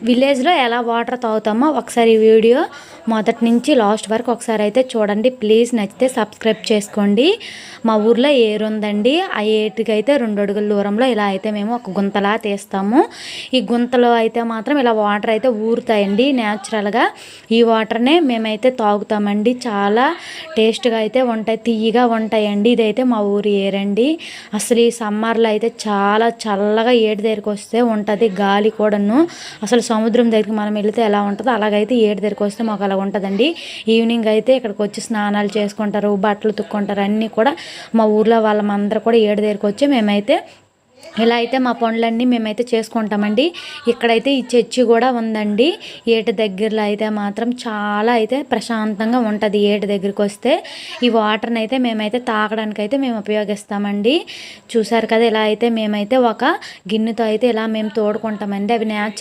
విలేజ్లో ఎలా వాటర్ తాగుతామో ఒకసారి ఈ వీడియో మొదటి నుంచి లాస్ట్ వరకు ఒకసారి అయితే చూడండి. ప్లీజ్ నచ్చితే సబ్స్క్రైబ్ చేసుకోండి. మా ఊర్లో ఏరు ఉందండి. ఆ ఏటికి అయితే 2 అడుగుల దూరంలో ఇలా అయితే మేము ఒక గుంతలా తీస్తాము. ఈ గుంతలో అయితే మాత్రం ఇలా వాటర్ అయితే ఊరుతాయండి న్యాచురల్గా. ఈ వాటర్నే మేమైతే తాగుతామండి. చాలా టేస్ట్గా అయితే ఉంటాయి, తియ్యగా ఉంటాయండి. ఇదైతే మా ఊరి ఏరండి. అసలు ఈ సమ్మర్లో అయితే చాలా చల్లగా ఏటి దగ్గరికి వస్తే ఉంటుంది, గాలి కూడాను. అసలు సముద్రం దగ్గరికి మనం వెళితే ఎలా ఉంటుందో అలాగైతే ఏటి దగ్గరికి వస్తే మాకు అలా ఉంటుందండి. ఈవినింగ్ అయితే ఇక్కడికి వచ్చి స్నానాలు చేసుకుంటారు, బట్టలు తుక్కుంటారు, అన్నీ కూడా మా ఊర్లో వాళ్ళందరూ కూడా ఏటి దగ్గరికి వచ్చి మేమైతే ఇలా అయితే మా పనులన్నీ మేమైతే చేసుకుంటామండి. ఇక్కడైతే ఈ చర్చి కూడా ఉందండి. ఏటి దగ్గరలో అయితే మాత్రం చాలా అయితే ప్రశాంతంగా ఉంటుంది. ఏటి దగ్గరికి వస్తే ఈ వాటర్ని అయితే మేమైతే తాగడానికి అయితే మేము ఉపయోగిస్తామండి. చూసారు కదా, ఇలా అయితే మేమైతే ఒక గిన్నెతో అయితే ఇలా మేము తోడుకుంటామండి. అవి